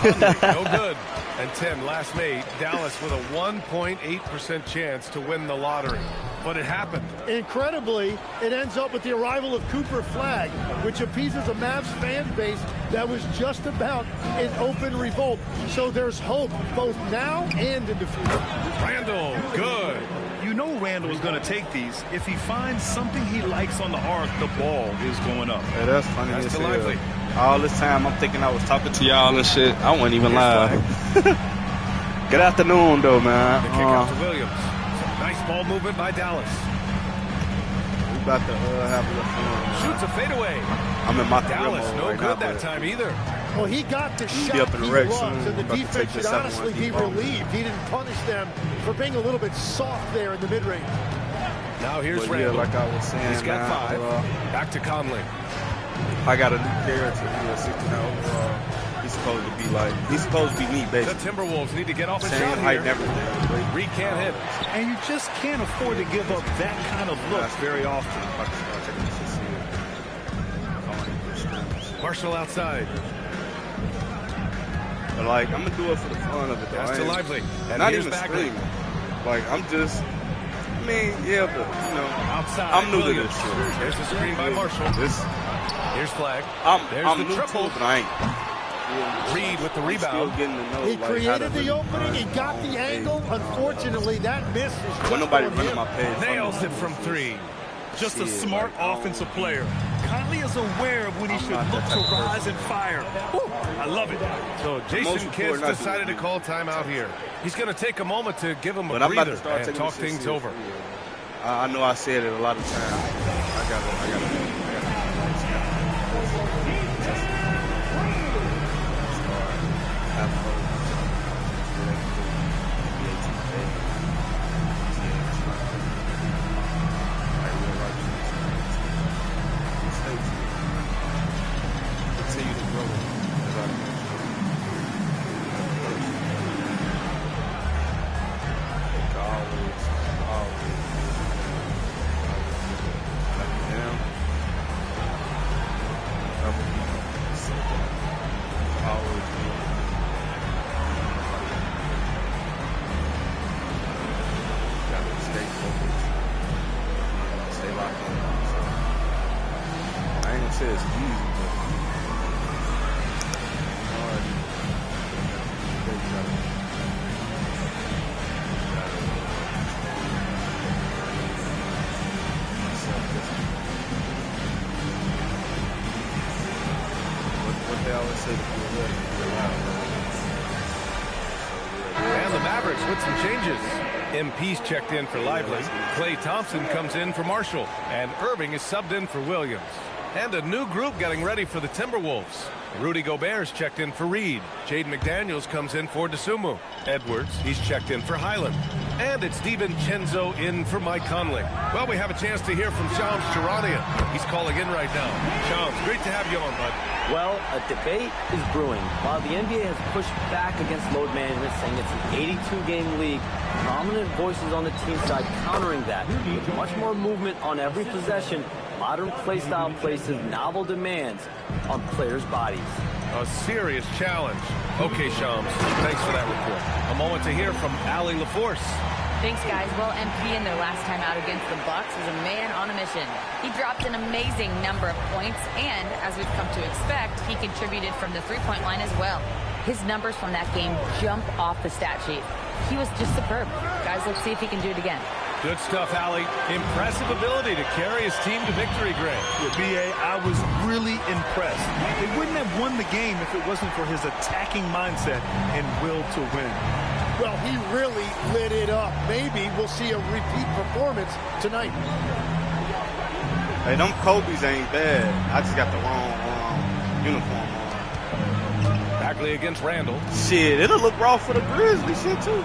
No good. And 10 last made. Dallas with a 1.8% chance to win the lottery. But it happened. Incredibly, it ends up with the arrival of Cooper Flagg, which appeases a Mavs fan base that was just about in open revolt. So there's hope both now and in the future. Randall, good. You know Randall is going to take these. If he finds something he likes on the arc, the ball is going up. Yeah, that's funny. That's Lively. All this time I'm thinking I was talking to y'all and shit. I wasn't even live. Good afternoon, though, man. The kick out to Williams. Some nice ball movement by Dallas. We about to have a little fun. Shoots a fadeaway. I'm in my Dallas, no right good now, that time either. Well, he got the shot up in he the wreck loves, soon. and the About to defense take should this honestly 7-1 be deep ball. relieved. He didn't punish them for being a little bit soft there in the mid-range. Now here's But Randall. yeah, like I was saying, He's got 5. Back to Conley. I got a new character. He's 69 overall. He's supposed to be like, he's supposed to be me, The basically. Timberwolves need to get off a Same shot height here. and everything. Reed can't hit. And you just can't afford to give up that kind of look very often. Marshall outside. But like, I'm gonna do it for the fun of it. Though. Pass to Lively. And Not here's even Bagley. screaming. Like, I'm just, I mean, yeah, but you know, Outside. I'm new to Williams. this shit. There's the screen by Marshall. Here's Flagg. There's I'm the new triple. to it, but I ain't. Reed with the I'm still rebound. getting to know, He like, how to created the really opening, he run got my the own angle. page. Unfortunately, that miss is just When nobody on running him. my page. Nails it from 3. Just a Shit, smart like, I don't- offensive player. Conley is aware of when he I'm should not look that to type of rise person. and fire. Woo, I love it. So Jason Most people Kidd are not decided to doing call timeout here. He's going to take a moment to give him a But I'm about breather to start and taking talk this shit things serious. over. I know I said it a lot of times. I gotta. Continue to grow as I I ain't gonna say it's easy, but what they always say, And the Mavericks with some changes. MP's checked in for Lively. Klay Thompson comes in for Marshall. And Irving is subbed in for Williams. And a new group getting ready for the Timberwolves. Rudy Gobert's checked in for Reed. Jaden McDaniels comes in for DeSumo. Edwards, he's checked in for Highland. And it's DiVincenzo in for Mike Conley. Well, we have a chance to hear from Shams Charania. He's calling in right now. Shams, great to have you on, bud. Well, a debate is brewing. While the NBA has pushed back against load management, saying it's an 82-game league, prominent voices on the team side countering that. With much more movement on every possession, modern play style places novel demands on players' bodies. A serious challenge. Okay, Shams, thanks for that report. A moment to hear from Allie LaForce. Thanks, guys. Well, MP in their last time out against the Bucks was a man on a mission. He dropped an amazing number of points, and as we've come to expect, he contributed from the three-point line as well. His numbers from that game jump off the stat sheet. He was just superb. Guys, let's see if he can do it again. Good stuff, Allie. Impressive ability to carry his team to victory, Greg. B.A., I was really impressed. They wouldn't have won the game if it wasn't for his attacking mindset and will to win. Well, he really lit it up. Maybe we'll see a repeat performance tonight. Hey, them Kobe's ain't bad. I just got the wrong uniform on. Bagley against Randall. Shit, it'll look raw for the Grizzlies shit too.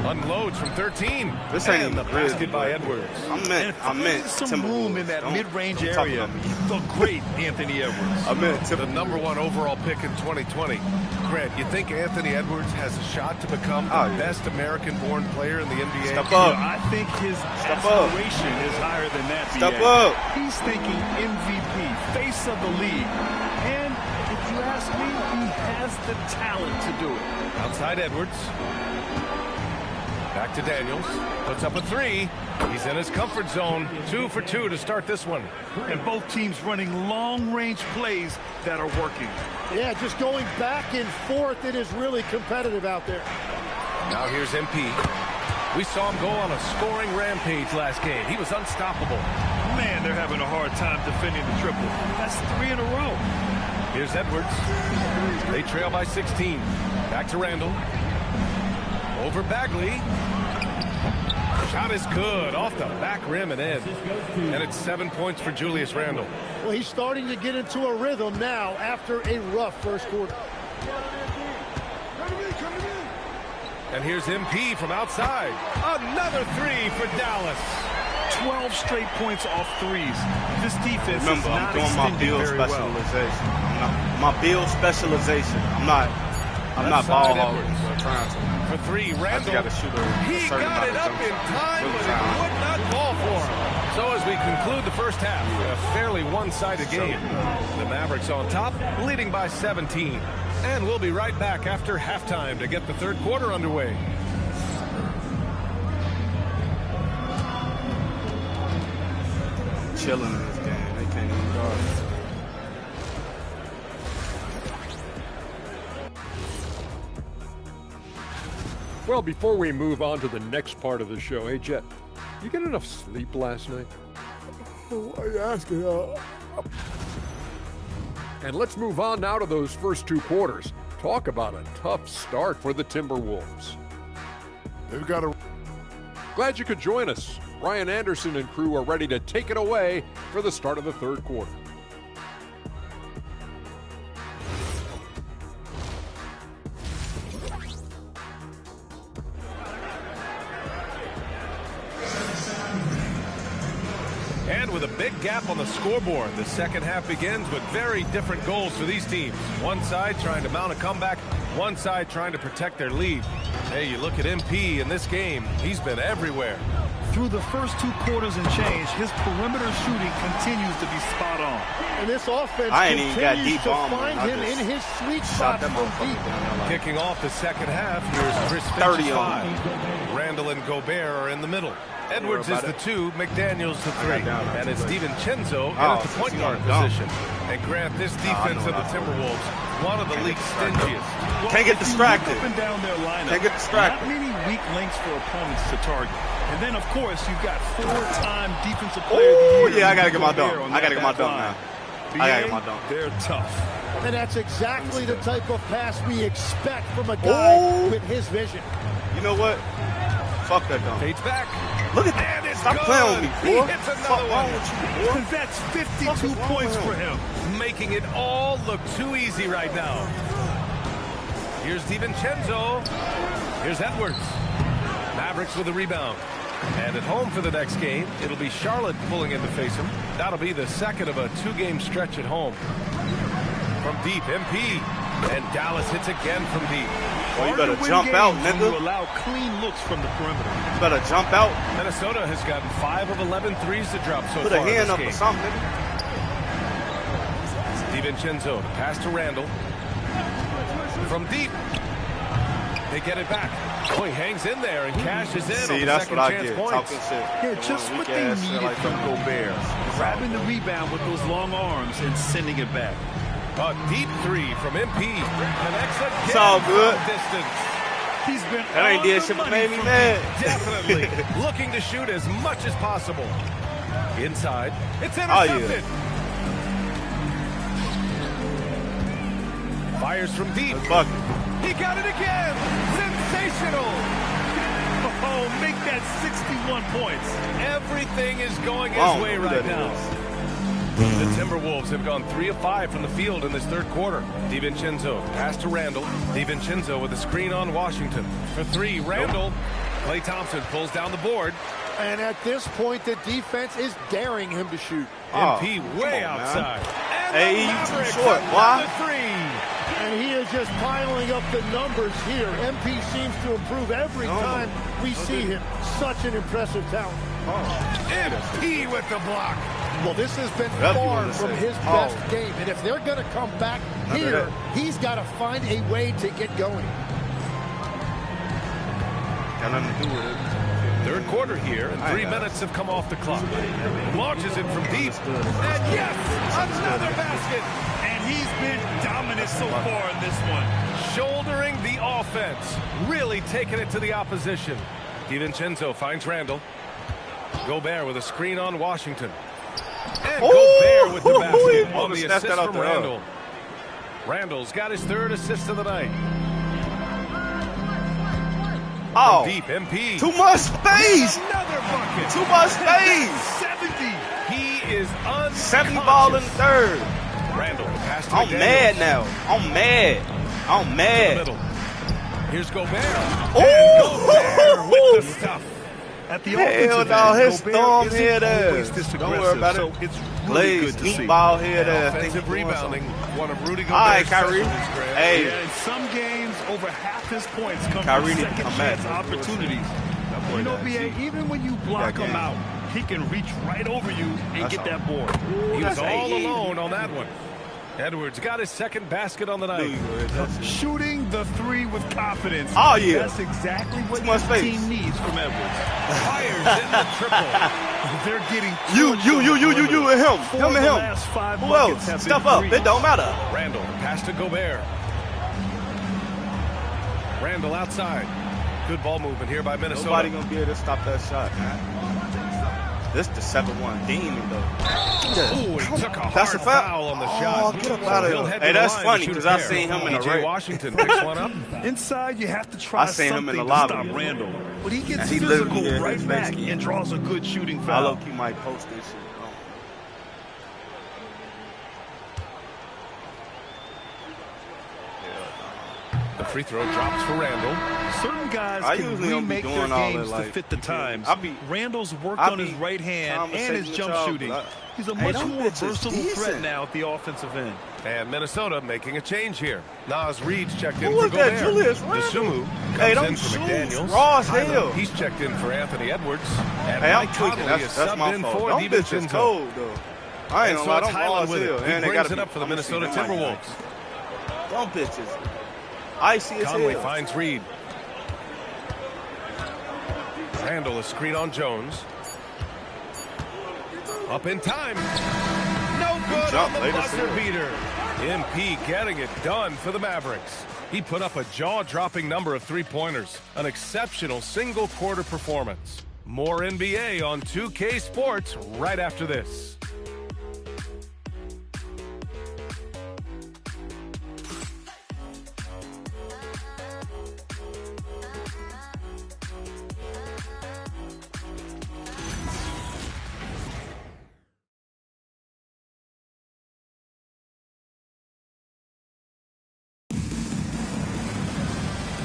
Unloads from 13. This ain't and even the Grizzlies, basket by but Edwards. I meant some room in that Don't- mid-range don't talk area. about me. The great Anthony Edwards. I meant The number 1 overall pick in 2020. Grant, you think Anthony Edwards has a shot to become the best American-born player in the NBA? Step You know, up. I think his Step up. aspiration is higher than that. Step BA. up. He's thinking MVP, face of the league. And if you ask philosophy, he has the talent to do it. Outside Edwards. Back to Daniels. Puts up a three. He's in his comfort zone. 2 for 2 to start this one. And both teams running long-range plays that are working. Yeah, just going back and forth. It is really competitive out there. Now here's MP. We saw him go on a scoring rampage last game. He was unstoppable. Man, they're having a hard time defending the triple. That's 3 in a row. Here's Edwards. They trail by 16. Back to Randall. Over Bagley. Shot is good. Off the back rim and in. And it's 7 points for Julius Randle. Well, he's starting to get into a rhythm now after a rough first quarter. And here's MP from outside. Another three for Dallas. 12 straight points off threes. This defense is Remember, not I'm doing my extending build very well. specialization. My build specialization. I'm not ball hog trying to. For three, Randall. I just got to shoot He got it up in time, but it would not fall for him. So as we conclude the first half, a fairly one-sided game. The Mavericks on top, leading by 17. And we'll be right back after halftime to get the third quarter underway. Chilling in this game. They can't even guard. Well, before we move on to the next part of the show, hey, Jet, you get enough sleep last night? Why are you asking? And let's move on now to those first two quarters. Talk about a tough start for the Timberwolves. They've got a... Glad you could join us. Ryan Anderson and crew are ready to take it away for the start of the third quarter. And with a big gap on the scoreboard, the second half begins with very different goals for these teams. One side trying to mount a comeback, one side trying to protect their lead. Hey, you look at MP in this game, he's been everywhere. Through the first two quarters and change, his perimeter shooting continues to be spot on. And this offense continues to find him in his sweet spot from deep. Kicking off the second half, here's Chris Finch's 5. Randall and Gobert are in the middle. Edwards is the 2, McDaniels the 3, and it's DiVincenzo at the point guard position. And Grant, this defense of the Timberwolves, one of the league's stingiest. Can't get distracted. Up and down their lineup. Can't get distracted. Not many weak links for opponents to target. And then, of course, you've got 4-time defensive player of the year. Yeah, I got to get my dunk. I got to get my dunk now. I got to get my dunk. They're tough. And that's exactly the type of pass we expect from a guy with his vision. You know what? Fuck that dunk. Fades back. Look at that. Stop playing with me, He boy. hits another one. Because that's 52 points for him. Making it all look too easy right now. Here's DiVincenzo. Here's Edwards. Mavericks with a rebound. And at home for the next game, it'll be Charlotte pulling in to face him. That'll be the second of a 2-game stretch at home. From deep, MP. And Dallas hits again from deep. Well, you better jump out, nigga. You allow clean looks from the perimeter. You better jump out. Minnesota has gotten 5 of 11 threes to drop so Put far a hand this up game. or something, nigga. DiVincenzo, the pass to Randall. From deep. They get it back. Oh, he hangs in there and cashes in. See, on that's second what I chance get. points. Talking shit. Yeah, just what they needed from Gobert. Grabbing the rebound with those long arms and sending it back. A deep 3 from MP. Connects again. It's all good. From distance. He's been That ain't did shit but made me mad. Definitely looking to shoot as much as possible. Inside. It's Oh, intercepted. Fires from deep. Fuck it. He got it again. Sensational. Oh, make that 61 points. Everything is going his way right now. The Timberwolves have gone 3 of 5 from the field in this third quarter. DiVincenzo, pass to Randall. DiVincenzo with a screen on Washington. For 3, Randall. Klay Thompson pulls down the board. And at this point, the defense is daring him to shoot. MP come way on, outside. And Hey, the you too Mavericks short, have boy. got the 3. And he is just piling up the numbers here. MP seems to improve every time we see him. Such an impressive talent. MP with the block. Well, this has been That's far what it from says. his best game. And if they're going to come back here, he's got to find a way to get going. Got nothing to do with it. Third quarter here, and 3 minutes have come off the clock. Launches it from deep. And yes, another basket. And he's been dominant so far in this one. Shouldering the offense. Really taking it to the opposition. DiVincenzo finds Randall. Gobert with a screen on Washington. And Gobert with the basket on the assist from Randall. Randall's got his third assist of the night. Oh, Deep MP. too much space. Another bucket. Too much space. 70. He is unconscious. 70 ball in third. Randall pass to I'm McDaniels. mad now. I'm mad. I'm To the mad. middle. Here's Gobert. Oh, Gobert with the stuff. At the hell offensive no, end, his Gobert thumb isn't head always ass. this Don't worry aggressive, about so it. it's really Blaze, good to deep see. ball head ass. Offensive rebounding. One of Rudy All Gobert's right, Kyrie. specialties, Grant. Hey, Yeah, in some games, over half his points come Kyrie from need to second come back. chance opportunities. You know, BA, even when you block him out, he can reach right over you and get that board. He was That's all 80. alone on that one. Edwards got his second basket on the night. Shooting the three with confidence. Oh, yeah. That's exactly what Too much the space. team needs from Edwards. Fires in the triple. They're getting you and him. Four Him of and the him. last 5 Who buckets else? have Step been up. threes. It don't matter. Randall pass to Gobert. Randall outside. Good ball movement here by Minnesota. Nobody gonna be able to stop that shot, man. This the 7-1 demon though. Ooh, he took a That's hard a foul. foul on the Oh, shot. get up So out of he'll here. head to Hey, the that's line funny to shoot because a I pair. seen him in the P.J. race. Washington picks one up. Inside, you have to try I seen him in something the to lobby. stop Randall. But he gets And he literally physical had right his back face and draws a good shooting I foul. low-key might post this shit. The free throw drops for Randall. Certain guys I can usually don't be remake their doing all games that, to like, fit the you feel me? times. I be- Randall's worked I on his be right hand and his conversating with jump y'all, shooting. but He's a Hey, much them more bitches versatile threat decent. now at the offensive end. And Minnesota making a change here. Nas Reed's checked in Who for was that, Gobert. Julius Randle? Dosunmu Hey, comes them in for shoes McDaniels. raw as Tyler, hell. He's checked in for Anthony Edwards. And Hey, I'm Mike tweaking. Conley That's is subbed my in fault. for Them bitches DiVincenzo. cold though. I ain't And gonna so lie, it's them raw Highland as with hell. it. He And they brings gotta it up for the I'm gonna see Minnesota them like Timberwolves. that. Them bitches. Icy as Conley hell. finds Reed. Randall is screen on Jones. Up in time. No good Jump, on the later, buzzer sir. beater. MP getting it done for the Mavericks. He put up a jaw-dropping number of three-pointers. An exceptional single-quarter performance. More NBA on 2K Sports right after this.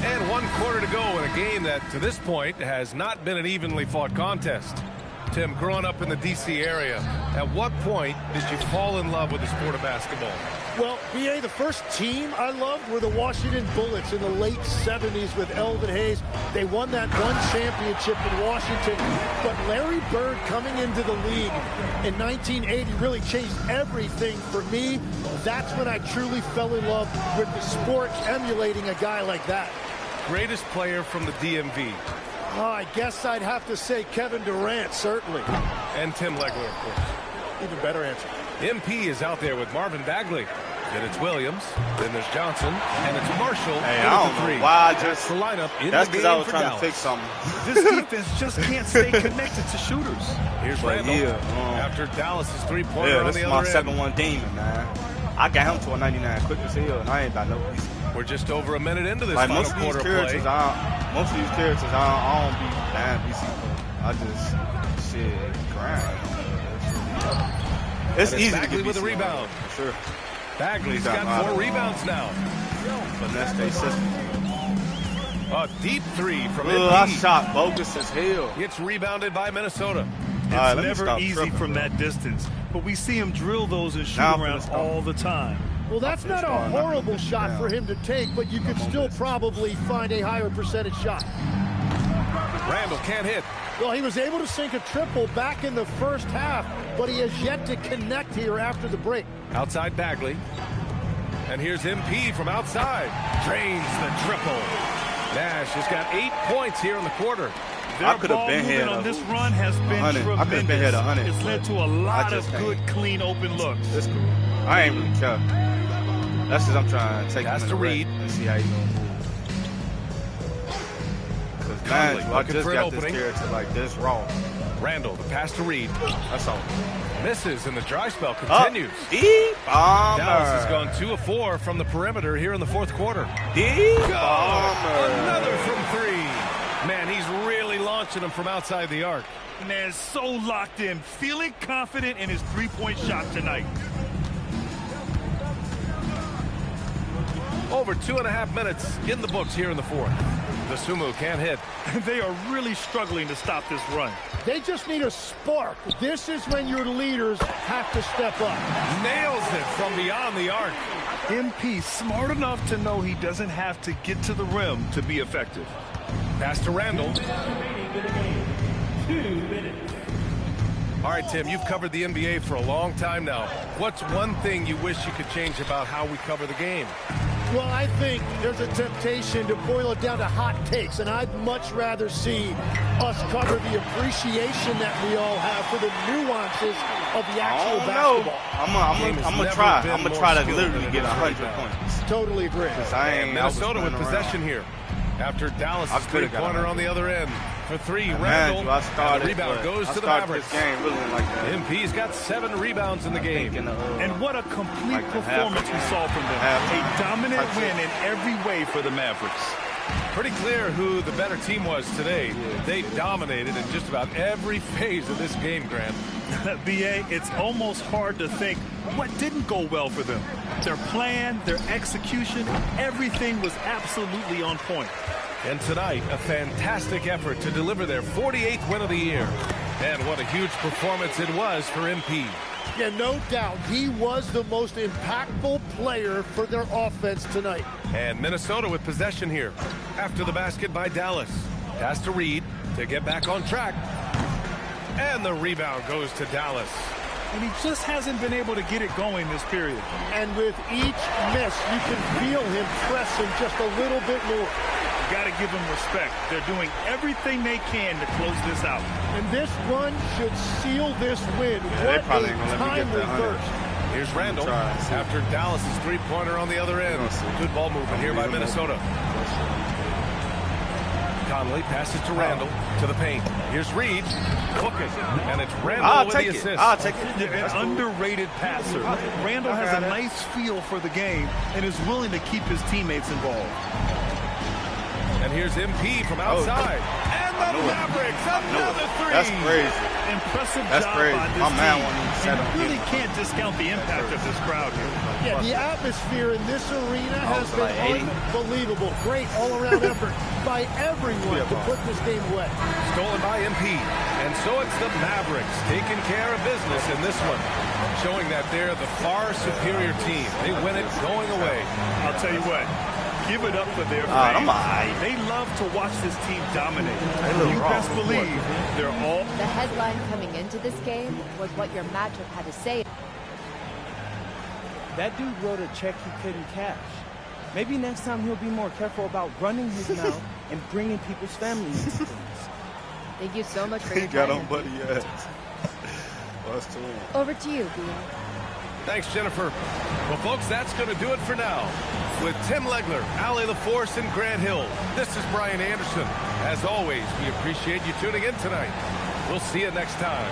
And 1 quarter to go in a game that, to this point, has not been an evenly fought contest. Tim, growing up in the D.C. area, at what point did you fall in love with the sport of basketball? Well, BA, the first team I loved were the Washington Bullets in the late 70s with Elvin Hayes. They won that one championship in Washington. But Larry Bird coming into the league in 1980 really changed everything for me. That's when I truly fell in love with the sport, emulating a guy like that. Greatest player from the DMV. Oh, I guess I'd have to say Kevin Durant, certainly. And Tim Legler, of course. Even better answer. MP is out there with Marvin Bagley. Then it's Williams. Then there's Johnson. And it's Marshall. Hey, in I at don't the three. know why I That's just. the lineup in That's the because game I was for trying Dallas. to fix something. This defense just can't stay connected to shooters. Here's But Randall. yeah, After Dallas's three-pointer Yeah, on this the is my other end. 7-1 demon, man. I got him to a 99 quick as hell, and I ain't got no piece. We're just over a minute into this Like final most of these quarter characters, play. I don't be bad BC. I just grind. It's And easy to Bagley get with a BC rebound. for sure. Bagley's Got got 4 mine. rebounds now. But that's their system. A deep three from Ugh, I MP. shot bogus as hell. It's rebounded by Minnesota. It's right, let me never stop easy tripping, from bro. that distance, but we see him drill those and shoot Now I'm around finna stop. all the time. Well, that's not a I'm not horrible gonna shot down. for him to take, but you could I'm on still this. probably find a higher percentage shot. Randall can't hit. Well, he was able to sink a triple back in the first half, but he has yet to connect here after the break. Outside Bagley. And here's MP from outside. Drains the triple. Nash has got 8 points here in the quarter. Their ball movement on this run has been tremendous. I could have been here to 100. It's led to a lot of good, clean, open looks. That's cool. I ain't really care. That's just I'm trying to take him in the Reed and see how he's going to move. Because man, I just got this character like this raw. Randall, the pass to Reed. That's all. Misses, and the dry spell continues. Deep bomber. Dallas has gone 2 of 4 from the perimeter here in the fourth quarter. Deep bomber. Another from 3. Man, he's really launching them from outside the arc. Man, so locked in, feeling confident in his three-point shot tonight. Over 2.5 minutes in the books here in the fourth. The Sumo can't hit. They are really struggling to stop this run. They just need a spark. This is when your leaders have to step up. Nails it from beyond the arc. MP smart enough to know he doesn't have to get to the rim to be effective. Pass to Randall. All right, Tim, you've covered the NBA for a long time now. What's one thing you wish you could change about how we cover the game? Well, I think there's a temptation to boil it down to hot takes, and I'd much rather see us cover the appreciation that we all have for the nuances of the actual basketball. I'm gonna try. I'm gonna try to literally get 100 points. Totally agree. And Minnesota with possession here. After Dallas' three-pointer on the other end. For 3, Randall. The rebound goes to the Mavericks. This game really like that. MP's got 7 rebounds in the game. And what a complete performance we saw from them. A dominant win in every way for the Mavericks. Pretty clear who the better team was today. They dominated in just about every phase of this game, Grant. BA, it's almost hard to think what didn't go well for them. Their plan, their execution, everything was absolutely on point. And tonight, a fantastic effort to deliver their 48th win of the year. And what a huge performance it was for MP. Yeah, no doubt. He was the most impactful player for their offense tonight. And Minnesota with possession here. After the basket by Dallas. Pass to Reed to get back on track. And the rebound goes to Dallas. And he just hasn't been able to get it going this period. And with each miss, you can feel him pressing just a little bit more. Got to give them respect. They're doing everything they can to close this out. And this run should seal this win. What a timely burst. Here's Randall after Dallas' three-pointer on the other end. Good ball movement here by Minnesota. Conley passes to Randall to the paint. Here's Reed. Hook it. And it's Randall with the assist. I'll take it. An underrated passer. Randall has a nice feel for the game and is willing to keep his teammates involved. And here's MP from outside. And the Mavericks, another 3. That's crazy. Impressive That's job crazy. by this My man team. wanted to You really can't discount the impact of this crowd here. Yeah, the atmosphere in this arena has been unbelievable. Great all-around effort by everyone to put this game away. Stolen by MP. And so it's the Mavericks taking care of business in this one, showing that they're the far superior team. They win it going away. I'll tell you what. Give it up for their fans. They love to watch this team dominate. You best believe they're all... The headline coming into this game was what your matchup had to say. That dude wrote a check he couldn't cash. Maybe next time he'll be more careful about running his mouth and bringing people's families into things. Thank you so much for your time. He got on buddy ass. Over to you, Theo. Thanks, Jennifer. Well, folks, that's going to do it for now. With Tim Legler, Allie LaForce, and Grant Hill, this is Brian Anderson. As always, we appreciate you tuning in tonight. We'll see you next time.